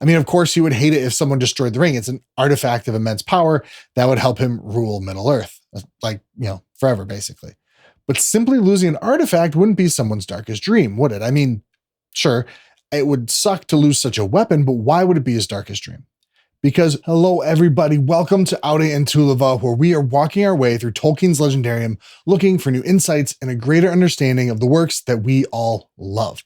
I mean, of course, he would hate it if someone destroyed the ring. It's an artifact of immense power that would help him rule Middle-earth, like, forever, basically. But simply losing an artifact wouldn't be someone's darkest dream, would it? I mean, sure, it would suck to lose such a weapon, but why would it be his darkest dream? Because, hello, everybody, welcome to Aude and Tulava, where we are walking our way through Tolkien's Legendarium, looking for new insights and a greater understanding of the works that we all love.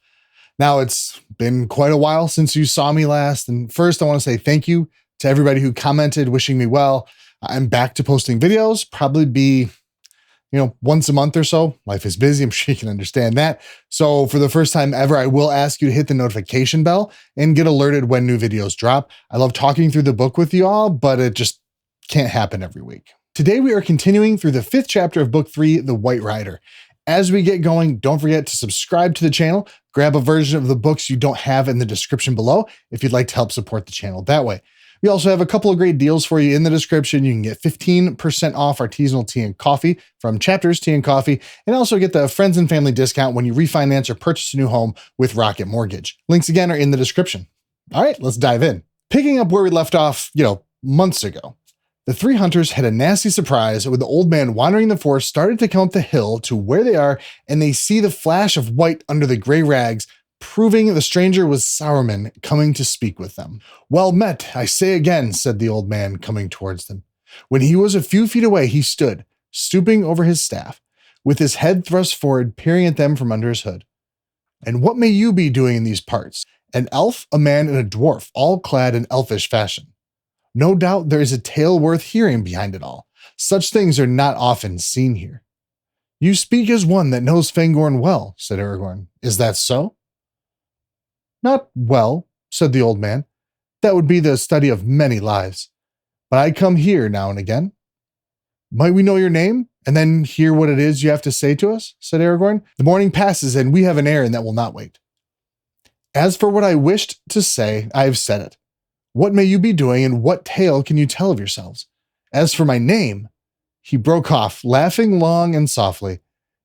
Now, it's been quite a while since you saw me last, and first I want to say thank you to everybody who commented, wishing me well. I'm back to posting videos, probably be, once a month or so. Life is busy, I'm sure you can understand that. So for the first time ever, I will ask you to hit the notification bell and get alerted when new videos drop. I love talking through the book with you all, but it just can't happen every week. Today we are continuing through the 5th chapter of Book 3, The White Rider. As we get going, don't forget to subscribe to the channel. Grab a version of the books you don't have in the description below if you'd like to help support the channel that way. We also have a couple of great deals for you in the description. You can get 15% off artisanal tea and coffee from Chapters Tea and Coffee, and also get the friends and family discount when you refinance or purchase a new home with Rocket Mortgage. Links again are in the description. All right, let's dive in. Picking up where we left off, months ago. The 3 hunters had a nasty surprise when the old man wandering the forest started to come up the hill to where they are, and they see the flash of white under the gray rags, proving the stranger was Sauron coming to speak with them. "Well met, I say again," said the old man, coming towards them. When he was a few feet away, he stood, stooping over his staff, with his head thrust forward, peering at them from under his hood. "And what may you be doing in these parts?" An elf, a man, and a dwarf, all clad in elfish fashion. "No doubt there is a tale worth hearing behind it all. Such things are not often seen here." "You speak as one that knows Fangorn well," said Aragorn. "Is that so?" "Not well," said the old man. "That would be the study of many lives. But I come here now and again." "Might we know your name, and then hear what it is you have to say to us?" said Aragorn. "The morning passes, and we have an errand that will not wait." "As for what I wished to say, I have said it. What may you be doing, and what tale can you tell of yourselves? As for my name—" He broke off, laughing long and softly.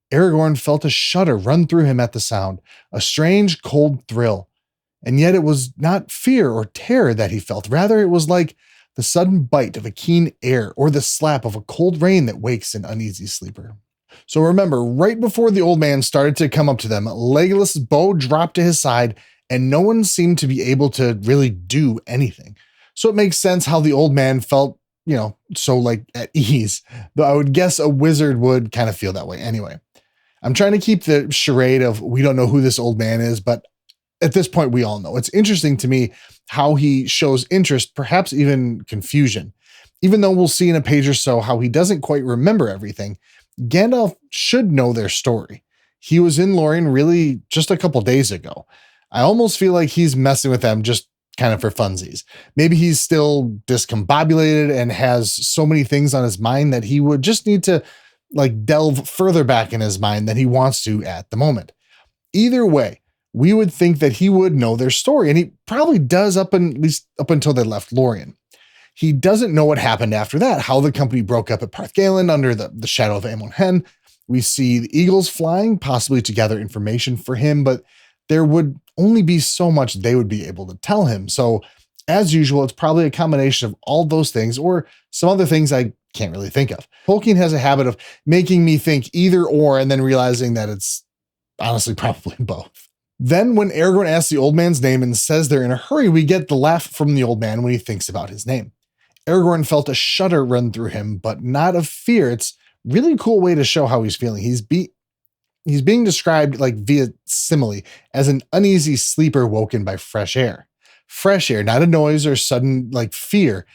Aragorn felt a shudder run through him at the sound, a strange, cold thrill. And yet it was not fear or terror that he felt. Rather, it was like the sudden bite of a keen air or the slap of a cold rain that wakes an uneasy sleeper. So remember, right before the old man started to come up to them, Legolas's bow dropped to his side, and no one seemed to be able to really do anything. So it makes sense how the old man felt, so at ease, though I would guess a wizard would kind of feel that way anyway. I'm trying to keep the charade of we don't know who this old man is, but at this point, we all know. It's interesting to me how he shows interest, perhaps even confusion. Even though we'll see in a page or so how he doesn't quite remember everything, Gandalf should know their story. He was in Lorien really just a couple days ago. I almost feel like he's messing with them just kind of for funsies. Maybe he's still discombobulated and has so many things on his mind that he would just need to delve further back in his mind than he wants to at the moment. Either way, we would think that he would know their story, and he probably does at least up until they left Lorien. He doesn't know what happened after that, how the company broke up at Parthgalen under the shadow of Amon Hen. We see the eagles flying, possibly to gather information for him, but there would only be so much they would be able to tell him. So as usual, it's probably a combination of all those things or some other things I can't really think of. Tolkien has a habit of making me think either or and then realizing that it's honestly probably both. Then when Aragorn asks the old man's name and says they're in a hurry, we get the laugh from the old man when he thinks about his name. Aragorn felt a shudder run through him, but not of fear. It's really cool way to show how he's feeling. He's being described via simile as an uneasy sleeper woken by fresh air. Fresh air, not a noise or sudden fear.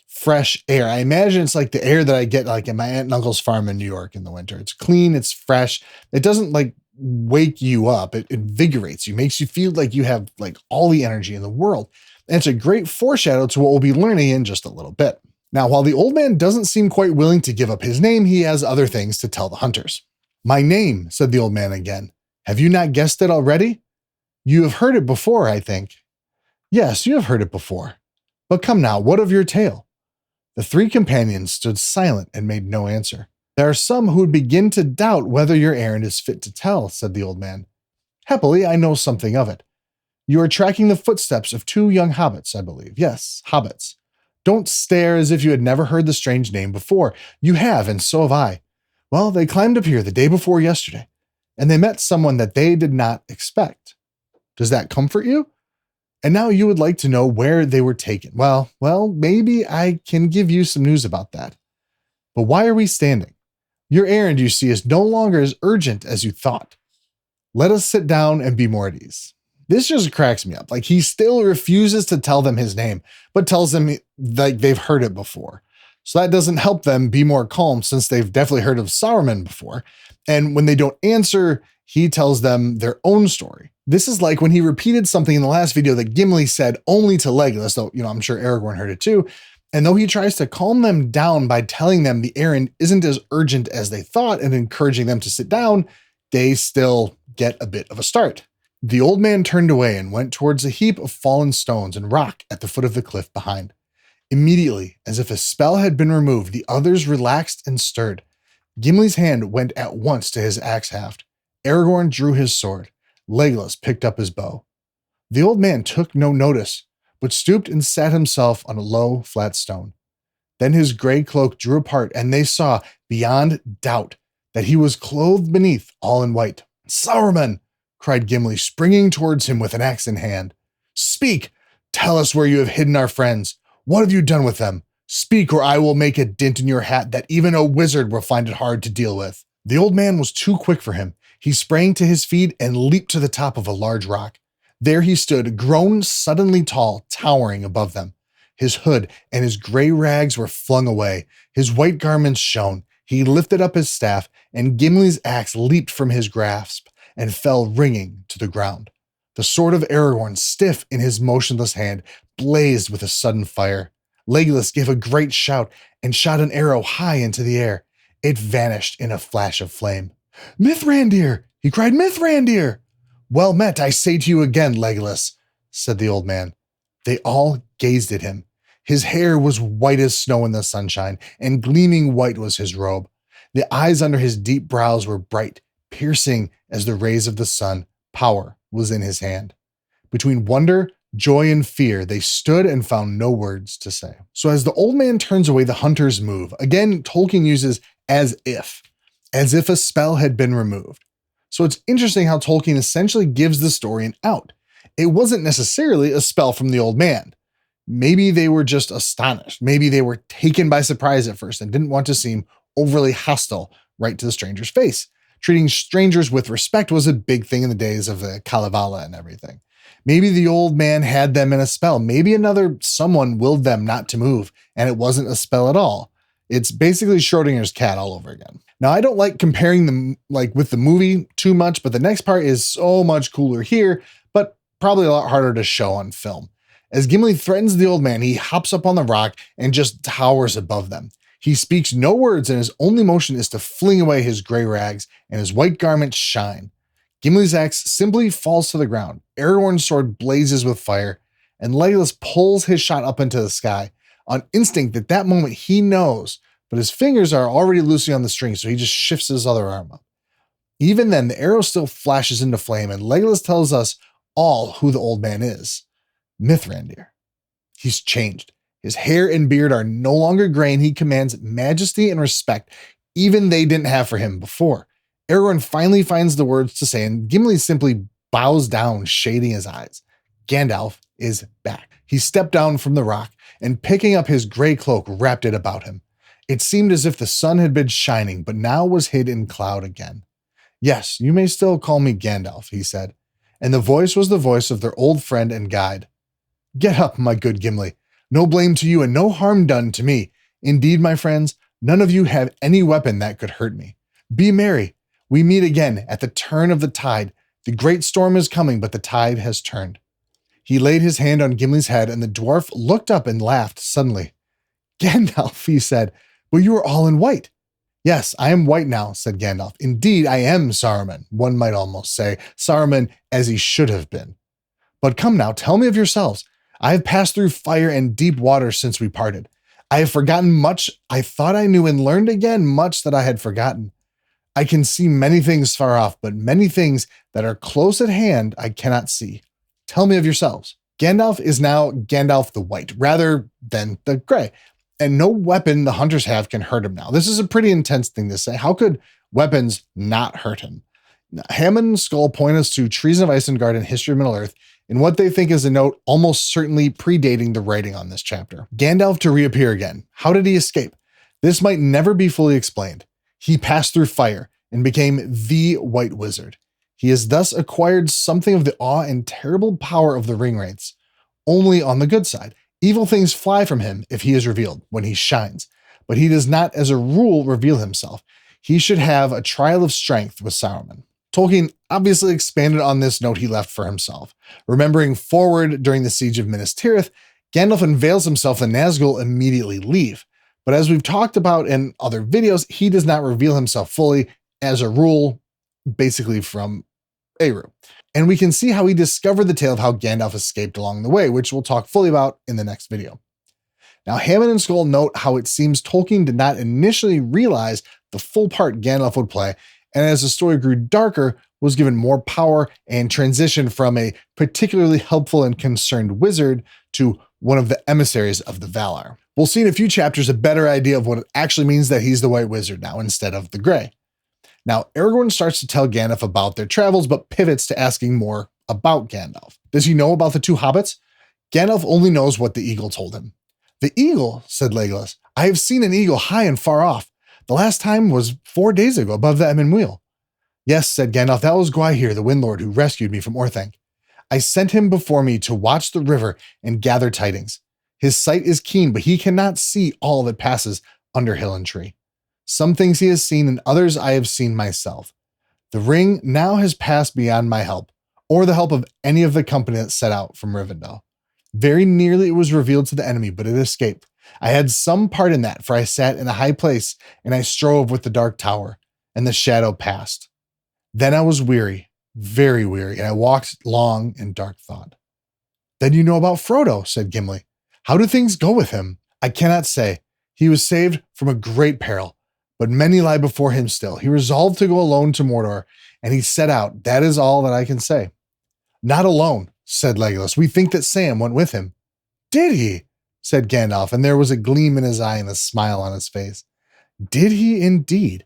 Fresh air. I imagine it's like the air that I get at my aunt and uncle's farm in New York in the winter. It's clean, it's fresh. It doesn't wake you up. It invigorates you, makes you feel like you have all the energy in the world. And it's a great foreshadow to what we'll be learning in just a little bit. Now, while the old man doesn't seem quite willing to give up his name, he has other things to tell the hunters. "My name," said the old man again. "Have you not guessed it already? You have heard it before, I think." "Yes, you have heard it before. But come now, what of your tale?" The 3 companions stood silent and made no answer. "There are some who would begin to doubt whether your errand is fit to tell," said the old man. "Happily, I know something of it. You are tracking the footsteps of two young hobbits, I believe. Yes, hobbits. Don't stare as if you had never heard the strange name before. You have, and so have I. Well, they climbed up here the day before yesterday, and they met someone that they did not expect. Does that comfort you? And now you would like to know where they were taken. Well, maybe I can give you some news about that. But why are we standing? Your errand, you see, is no longer as urgent as you thought. Let us sit down and be more at ease. This just cracks me up. Like, he still refuses to tell them his name, but tells them like they've heard it before. So that doesn't help them be more calm, since they've definitely heard of Sauron before. And when they don't answer, he tells them their own story. This is like when he repeated something in the last video that Gimli said only to Legolas, though, I'm sure Aragorn heard it too. And though he tries to calm them down by telling them the errand isn't as urgent as they thought and encouraging them to sit down, they still get a bit of a start. The old man turned away and went towards a heap of fallen stones and rock at the foot of the cliff behind. Immediately, as if a spell had been removed, the others relaxed and stirred. Gimli's hand went at once to his axe haft. Aragorn drew his sword. Legolas picked up his bow. The old man took no notice, but stooped and sat himself on a low, flat stone. Then his gray cloak drew apart, and they saw, beyond doubt, that he was clothed beneath all in white. "Sauron!" cried Gimli, springing towards him with an axe in hand. "Speak! Tell us where you have hidden our friends. What have you done with them? Speak, or I will make a dint in your hat that even a wizard will find it hard to deal with." The old man was too quick for him. He sprang to his feet and leaped to the top of a large rock. There he stood, grown suddenly tall, towering above them. His hood and his gray rags were flung away. His white garments shone. He lifted up his staff, and Gimli's axe leaped from his grasp and fell ringing to the ground. The sword of Aragorn, stiff in his motionless hand, blazed with a sudden fire. Legolas gave a great shout and shot an arrow high into the air. It vanished in a flash of flame. "Mithrandir!" he cried. "Mithrandir!" "Well met, I say to you again, Legolas," said the old man. They all gazed at him. His hair was white as snow in the sunshine, and gleaming white was his robe. The eyes under his deep brows were bright, piercing as the rays of the sun. Power was in his hand. Between wonder, joy, and fear, they stood and found no words to say. So as the old man turns away, the hunters move. Again, Tolkien uses as if a spell had been removed. So it's interesting how Tolkien essentially gives the story an out. It wasn't necessarily a spell from the old man. Maybe they were just astonished. Maybe they were taken by surprise at first and didn't want to seem overly hostile right to the stranger's face. Treating strangers with respect was a big thing in the days of the Kalevala and everything. Maybe the old man had them in a spell. Maybe someone willed them not to move, and it wasn't a spell at all. It's basically Schrodinger's cat all over again. Now, I don't like comparing them with the movie too much, but the next part is so much cooler here, but probably a lot harder to show on film. As Gimli threatens the old man, he hops up on the rock and just towers above them. He speaks no words, and his only motion is to fling away his gray rags, and his white garments shine. Gimli's axe simply falls to the ground. Aragorn's sword blazes with fire, and Legolas pulls his shot up into the sky. On instinct, at that moment, he knows, but his fingers are already loosely on the string, so he just shifts his other arm up. Even then, the arrow still flashes into flame, and Legolas tells us all who the old man is. Mithrandir. He's changed. His hair and beard are no longer gray, and he commands majesty and respect even they didn't have for him before. Aragorn finally finds the words to say, and Gimli simply bows down, shading his eyes. Gandalf is back. He stepped down from the rock, and picking up his gray cloak, wrapped it about him. It seemed as if the sun had been shining, but now was hid in cloud again. "Yes, you may still call me Gandalf," he said, and the voice was the voice of their old friend and guide. "Get up, my good Gimli. No blame to you and no harm done to me. Indeed, my friends, none of you have any weapon that could hurt me. Be merry. We meet again at the turn of the tide. The great storm is coming, but the tide has turned." He laid his hand on Gimli's head, and the dwarf looked up and laughed suddenly. "Gandalf," he said, "but you are all in white." "Yes, I am white now," said Gandalf. "Indeed, I am Saruman, one might almost say, Saruman as he should have been. But come now, tell me of yourselves. I have passed through fire and deep water since we parted. I have forgotten much I thought I knew, and learned again much that I had forgotten. I can see many things far off, but many things that are close at hand I cannot see. Tell me of yourselves. Gandalf is now Gandalf the White rather than the Gray, and no weapon the hunters have can hurt him now. This is a pretty intense thing to say. How could weapons not hurt him? Hammond and Skull point us to Treason of Isengard and History of Middle-earth in what they think is a note almost certainly predating the writing on this chapter. Gandalf to reappear again. How did he escape? This might never be fully explained. He passed through fire and became the White Wizard. He has thus acquired something of the awe and terrible power of the ring wraiths. Only on the good side. Evil things fly from him if he is revealed, when he shines. But he does not, as a rule, reveal himself. He should have a trial of strength with Sauron. Tolkien obviously expanded on this note he left for himself. Remembering forward during the siege of Minas Tirith, Gandalf unveils himself and Nazgul immediately leave. But as we've talked about in other videos, he does not reveal himself fully, as a rule, basically from Eru. And we can see how he discovered the tale of how Gandalf escaped along the way, which we'll talk fully about in the next video. Now, Hammond and Skull note how it seems Tolkien did not initially realize the full part Gandalf would play, and as the story grew darker, was given more power and transitioned from a particularly helpful and concerned wizard to one of the emissaries of the Valar. We'll see in a few chapters a better idea of what it actually means that he's the White Wizard now instead of the Gray. Now, Aragorn starts to tell Gandalf about their travels, but pivots to asking more about Gandalf. Does he know about the two hobbits? Gandalf only knows what the eagle told him. The eagle, said Legolas. I have seen an eagle high and far off. The last time was 4 days ago above the Emyn Muil. Yes, said Gandalf, that was Gwaihir, the Wind Lord, who rescued me from Orthanc. I sent him before me to watch the river and gather tidings. His sight is keen, but he cannot see all that passes under hill and tree. Some things he has seen and others I have seen myself. The ring now has passed beyond my help, or the help of any of the company that set out from Rivendell. Very nearly it was revealed to the enemy, but it escaped. I had some part in that, for I sat in a high place, and I strove with the dark tower, and the shadow passed. Then I was weary, very weary, and I walked long in dark thought. Then you know about Frodo, said Gimli. How do things go with him? I cannot say. He was saved from a great peril, but many lie before him still. He resolved to go alone to Mordor, and he set out. That is all that I can say. Not alone, said Legolas. We think that Sam went with him. Did he? Said Gandalf, and there was a gleam in his eye and a smile on his face. Did he indeed?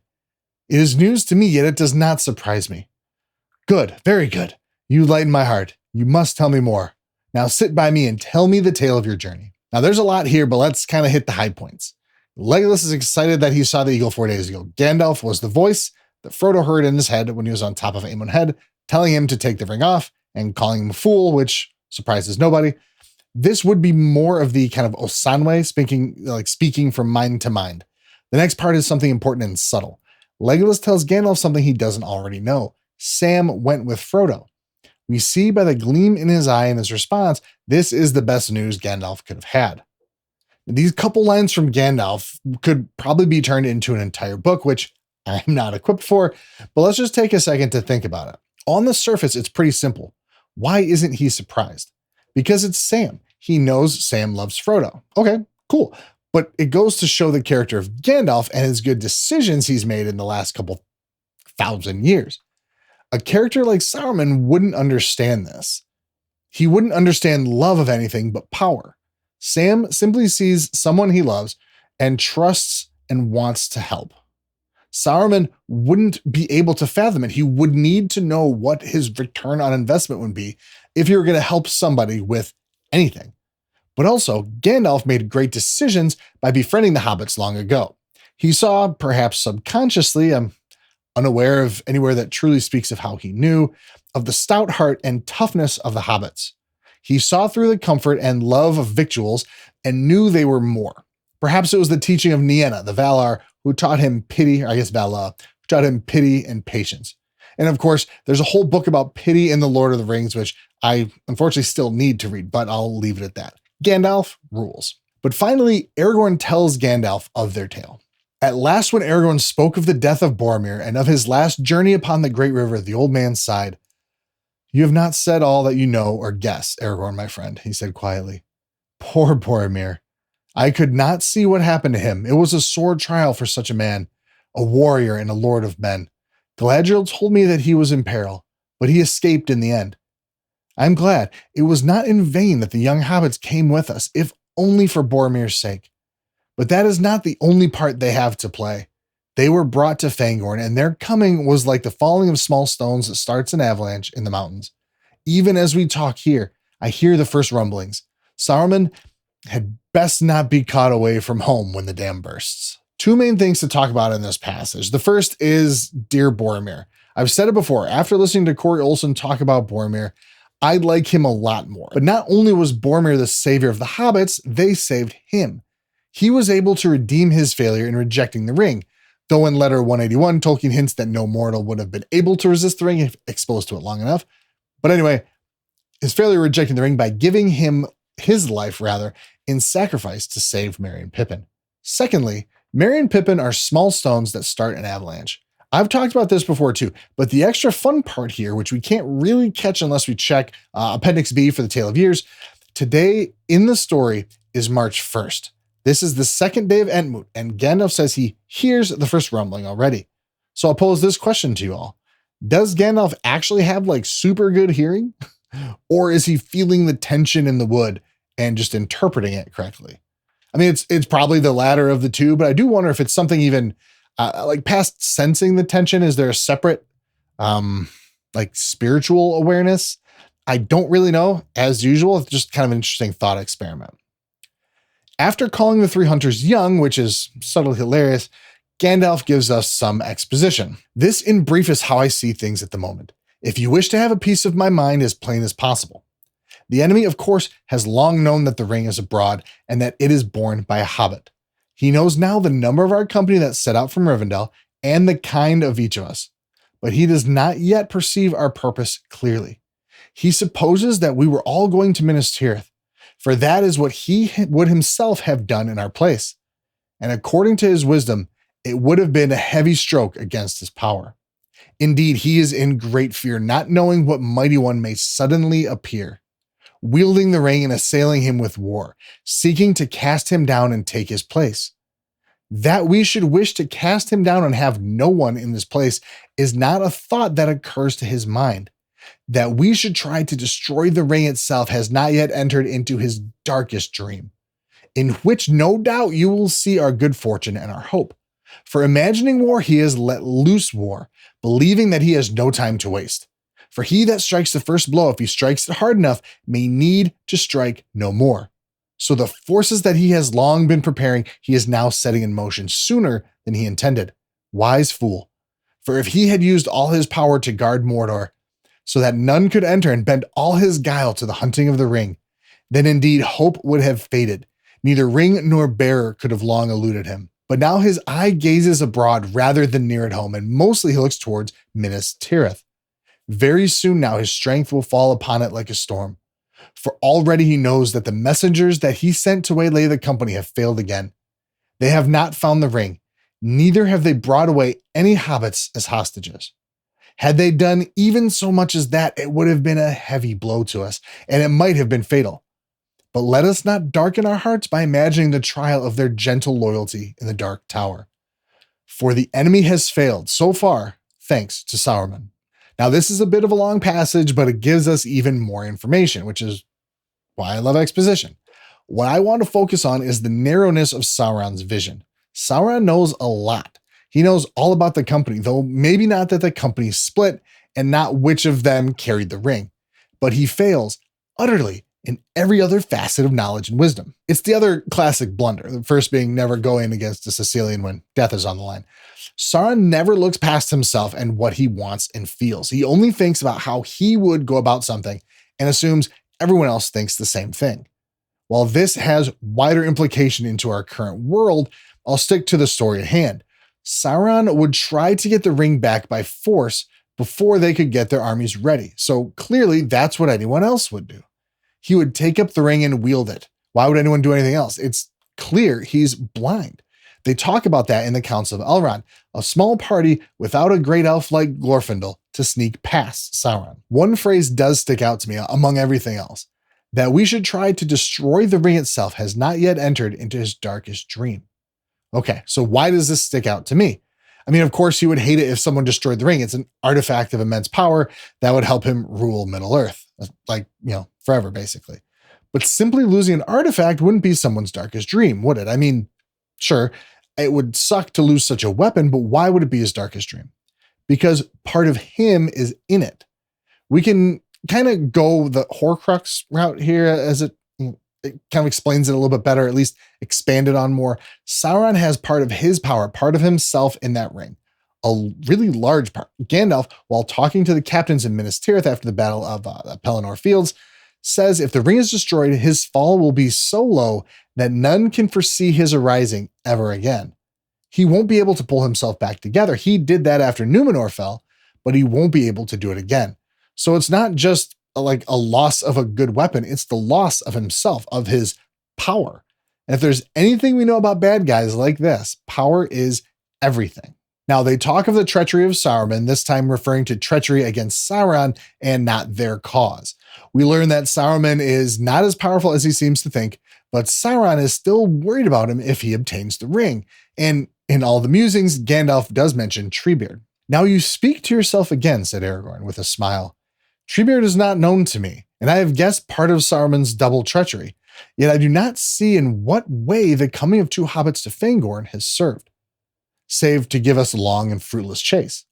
It is news to me, yet it does not surprise me. Good, very good. You lighten my heart. You must tell me more. Now sit by me and tell me the tale of your journey. Now there's a lot here, but let's kind of hit the high points. Legolas is excited that he saw the eagle 4 days ago. Gandalf was the voice that Frodo heard in his head when he was on top of Aemon Head, telling him to take the ring off and calling him a fool, which surprises nobody. This would be more of the kind of Osanwe, speaking from mind to mind. The next part is something important and subtle. Legolas tells Gandalf something he doesn't already know. Sam went with Frodo. We see by the gleam in his eye and his response, this is the best news Gandalf could have had. These couple lines from Gandalf could probably be turned into an entire book, which I'm not equipped for, but let's just take a second to think about it. On the surface, it's pretty simple. Why isn't he surprised? Because it's Sam. He knows Sam loves Frodo. Okay, cool. But it goes to show the character of Gandalf and his good decisions he's made in the last couple thousand years. A character like Sauron wouldn't understand this. He wouldn't understand love of anything but power. Sam simply sees someone he loves and trusts and wants to help. Sauron wouldn't be able to fathom it. He would need to know what his return on investment would be if you were going to help somebody with anything. But also, Gandalf made great decisions by befriending the hobbits long ago. He saw, perhaps subconsciously, unaware of anywhere that truly speaks of how he knew, of the stout heart and toughness of the hobbits. He saw through the comfort and love of victuals and knew they were more. Perhaps it was the teaching of Nienna, the Valar, who taught him pity, or I guess Vala, who taught him pity and patience. And of course, there's a whole book about pity in The Lord of the Rings, which I unfortunately still need to read, but I'll leave it at that. Gandalf rules. But finally, Aragorn tells Gandalf of their tale. At last, when Aragorn spoke of the death of Boromir and of his last journey upon the great river, the old man sighed. You have not said all that you know or guess, Aragorn, my friend, he said quietly. Poor Boromir. I could not see what happened to him. It was a sore trial for such a man, a warrior and a lord of men. Galadriel told me that he was in peril, but he escaped in the end. I'm glad it was not in vain that the young hobbits came with us, if only for Boromir's sake. But that is not the only part they have to play. They were brought to Fangorn, and their coming was like the falling of small stones that starts an avalanche in the mountains. Even as we talk here, I hear the first rumblings. Saruman had best not be caught away from home when the dam bursts. Two main things to talk about in this passage. The first is Dear Boromir. I've said it before, after listening to Corey Olsen talk about Boromir, I like him a lot more. But not only was Boromir the savior of the hobbits, they saved him. He was able to redeem his failure in rejecting the ring, though in letter 181, Tolkien hints that no mortal would have been able to resist the ring if exposed to it long enough. But anyway, his failure rejecting the ring by giving him his life, rather, in sacrifice to save Merry and Pippin. Secondly, Merry and Pippin are small stones that start an avalanche. I've talked about this before too, but the extra fun part here, which we can't really catch unless we check Appendix B for the Tale of Years, today in the story is March 1st. This is the second day of Entmoot, and Gandalf says he hears the first rumbling already. So I'll pose this question to you all. Does Gandalf actually have like super good hearing? Or is he feeling the tension in the wood and just interpreting it correctly? I mean, it's probably the latter of the two, but I do wonder if it's something even like past sensing the tension. Is there a separate like spiritual awareness? I don't really know. As usual, it's just kind of an interesting thought experiment. After calling the three hunters young, which is subtly hilarious, Gandalf gives us some exposition. This in brief is how I see things at the moment. If you wish to have a piece of my mind as plain as possible. The enemy, of course, has long known that the ring is abroad and that it is borne by a hobbit. He knows now the number of our company that set out from Rivendell and the kind of each of us, but he does not yet perceive our purpose clearly. He supposes that we were all going to Minas Tirith, for that is what he would himself have done in our place. And according to his wisdom, it would have been a heavy stroke against his power. Indeed, he is in great fear, not knowing what mighty one may suddenly appear, wielding the ring and assailing him with war, seeking to cast him down and take his place. That we should wish to cast him down and have no one in this place is not a thought that occurs to his mind. That we should try to destroy the ring itself has not yet entered into his darkest dream, in which no doubt you will see our good fortune and our hope. For imagining war, he has let loose war, believing that he has no time to waste. For he that strikes the first blow, if he strikes it hard enough, may need to strike no more. So the forces that he has long been preparing, he is now setting in motion sooner than he intended. Wise fool. For if he had used all his power to guard Mordor, so that none could enter and bend all his guile to the hunting of the ring, then indeed hope would have faded. Neither ring nor bearer could have long eluded him. But now his eye gazes abroad rather than near at home, and mostly he looks towards Minas Tirith. Very soon now his strength will fall upon it like a storm. For already he knows that the messengers that he sent to waylay the company have failed again. They have not found the ring, neither have they brought away any hobbits as hostages. Had they done even so much as that, it would have been a heavy blow to us, and it might have been fatal. But let us not darken our hearts by imagining the trial of their gentle loyalty in the Dark Tower. For the enemy has failed so far, thanks to Sauron. Now, this is a bit of a long passage, but it gives us even more information, which is why I love exposition. What I want to focus on is the narrowness of Sauron's vision. Sauron knows a lot. He knows all about the company, though maybe not that the company split and not which of them carried the ring. But he fails utterly in every other facet of knowledge and wisdom. It's the other classic blunder, the first being never go in against a Sicilian when death is on the line. Sauron never looks past himself and what he wants and feels. He only thinks about how he would go about something and assumes everyone else thinks the same thing. While this has wider implication into our current world, I'll stick to the story at hand. Sauron would try to get the ring back by force before they could get their armies ready. So clearly that's what anyone else would do. He would take up the ring and wield it. Why would anyone do anything else? It's clear he's blind. They talk about that in the Council of Elrond, a small party without a great elf like Glorfindel to sneak past Sauron. One phrase does stick out to me among everything else. That we should try to destroy the ring itself has not yet entered into his darkest dream. Okay, so why does this stick out to me? I mean, of course, he would hate it if someone destroyed the ring. It's an artifact of immense power that would help him rule Middle-earth. like, forever, basically. But simply losing an artifact wouldn't be someone's darkest dream, would it? I mean, sure, it would suck to lose such a weapon, but why would it be his darkest dream? Because part of him is in it. We can kind of go the Horcrux route here, as it kind of explains it a little bit better, at least expanded on more. Sauron has part of his power, part of himself in that ring. A really large part. Gandalf, while talking to the captains in Minas Tirith after the Battle of Pelennor Fields, says if the ring is destroyed, his fall will be so low that none can foresee his arising ever again. He won't be able to pull himself back together. He did that after Numenor fell, but he won't be able to do it again. So it's not just like a loss of a good weapon, it's the loss of himself, of his power. And if there's anything we know about bad guys like this, power is everything. Now, they talk of the treachery of Saruman, this time referring to treachery against Sauron and not their cause. We learn that Saruman is not as powerful as he seems to think, but Sauron is still worried about him if he obtains the ring. And in all the musings, Gandalf does mention Treebeard. Now you speak to yourself again, said Aragorn with a smile. Treebeard is not known to me, and I have guessed part of Saruman's double treachery, yet I do not see in what way the coming of two hobbits to Fangorn has served, save to give us a long and fruitless chase.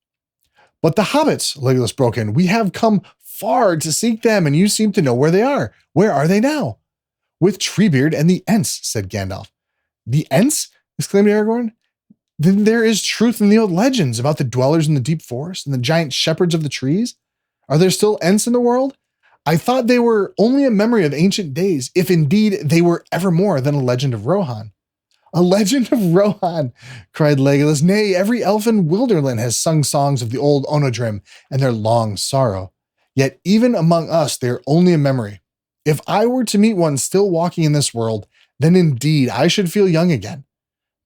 But the hobbits, Legolas broke in, we have come far to seek them, and you seem to know where they are. Where are they now? With Treebeard and the Ents, said Gandalf. The Ents? Exclaimed Aragorn. Then there is truth in the old legends about the dwellers in the deep forest and the giant shepherds of the trees. Are there still Ents in the world? I thought they were only a memory of ancient days, if indeed they were ever more than a legend of Rohan. A legend of Rohan, cried Legolas. Nay, every elfin wilderland has sung songs of the old Onodrim and their long sorrow. Yet even among us, they are only a memory. If I were to meet one still walking in this world, then indeed I should feel young again.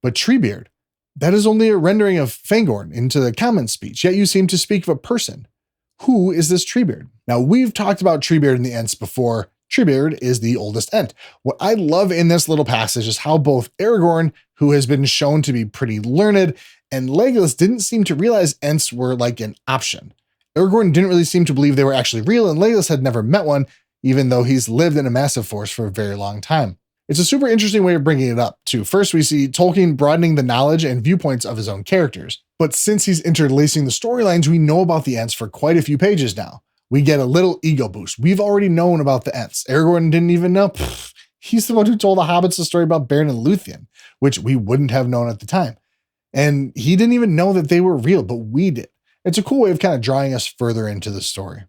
But Treebeard, that is only a rendering of Fangorn into the common speech, yet you seem to speak of a person. Who is this Treebeard? Now, we've talked about Treebeard and the Ents before. Treebeard is the oldest Ent. What I love in this little passage is how both Aragorn, who has been shown to be pretty learned, and Legolas didn't seem to realize Ents were like an option. Aragorn didn't really seem to believe they were actually real, and Legolas had never met one, even though he's lived in a massive forest for a very long time. It's a super interesting way of bringing it up, too. First, we see Tolkien broadening the knowledge and viewpoints of his own characters. But since he's interlacing the storylines, we know about the Ents for quite a few pages now. We get a little ego boost. We've already known about the Ents. Aragorn didn't even know. He's the one who told the hobbits the story about Beren and Luthien, which we wouldn't have known at the time. And he didn't even know that they were real, but we did. It's a cool way of kind of drawing us further into the story.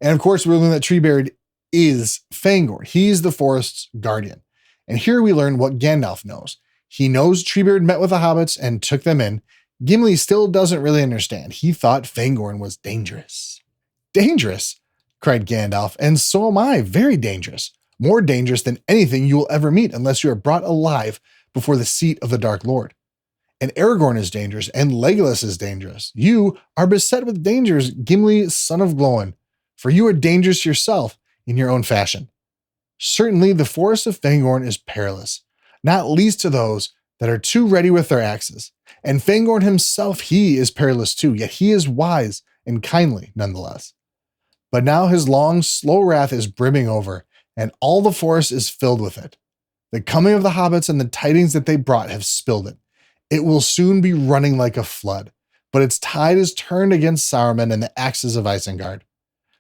And of course, we learn that Treebeard is Fangorn. He's the forest's guardian. And here we learn what Gandalf knows. He knows Treebeard met with the hobbits and took them in. Gimli still doesn't really understand. He thought Fangorn was dangerous. Dangerous, cried Gandalf, and so am I, very dangerous. More dangerous than anything you will ever meet unless you are brought alive before the seat of the Dark Lord. And Aragorn is dangerous, and Legolas is dangerous. You are beset with dangers, Gimli, son of Glóin, for you are dangerous yourself in your own fashion. Certainly the forest of Fangorn is perilous, not least to those that are too ready with their axes. And Fangorn himself, he is perilous too, yet he is wise and kindly nonetheless. But now his long, slow wrath is brimming over, and all the forest is filled with it. The coming of the hobbits and the tidings that they brought have spilled it. It will soon be running like a flood, but its tide is turned against Saruman and the axes of Isengard.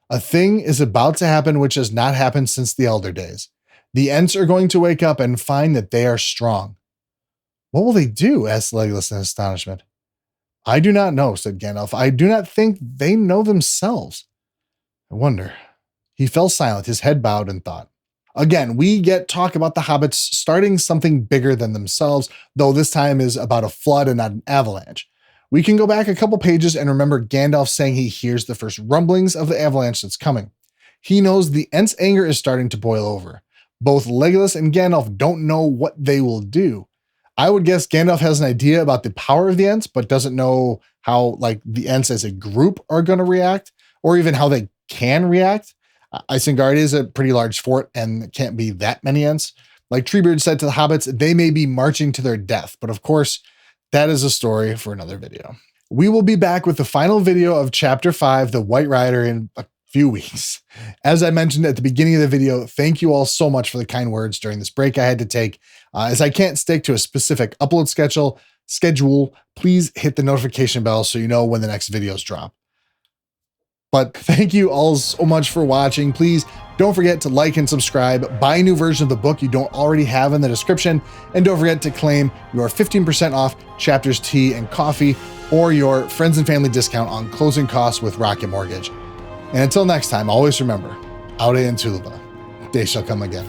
A thing is about to happen which has not happened since the Elder Days. The Ents are going to wake up and find that they are strong. What will they do? Asked Legolas in astonishment. I do not know, said Gandalf. I do not think they know themselves. I wonder. He fell silent, his head bowed in thought. Again, we get talk about the hobbits starting something bigger than themselves, though this time is about a flood and not an avalanche. We can go back a couple pages and remember Gandalf saying he hears the first rumblings of the avalanche that's coming. He knows the Ents' anger is starting to boil over. Both Legolas and Gandalf don't know what they will do. I would guess Gandalf has an idea about the power of the Ents, but doesn't know how the Ents as a group are going to react, or even how they can react. Isengard is a pretty large fort, and it can't be that many Ents. Like Treebeard said to the hobbits, they may be marching to their death, but of course, that is a story for another video. We will be back with the final video of Chapter 5, The White Rider, in a few weeks. As I mentioned at the beginning of the video, thank you all so much for the kind words during this break I had to take. As I can't stick to a specific upload schedule, please hit the notification bell so you know when the next videos drop. But thank you all so much for watching. Please don't forget to like and subscribe, buy a new version of the book you don't already have in the description, and don't forget to claim your 15% off Chapters tea and coffee or your friends and family discount on closing costs with Rocket Mortgage. And until next time, always remember, Aude and Tuluba, they shall come again.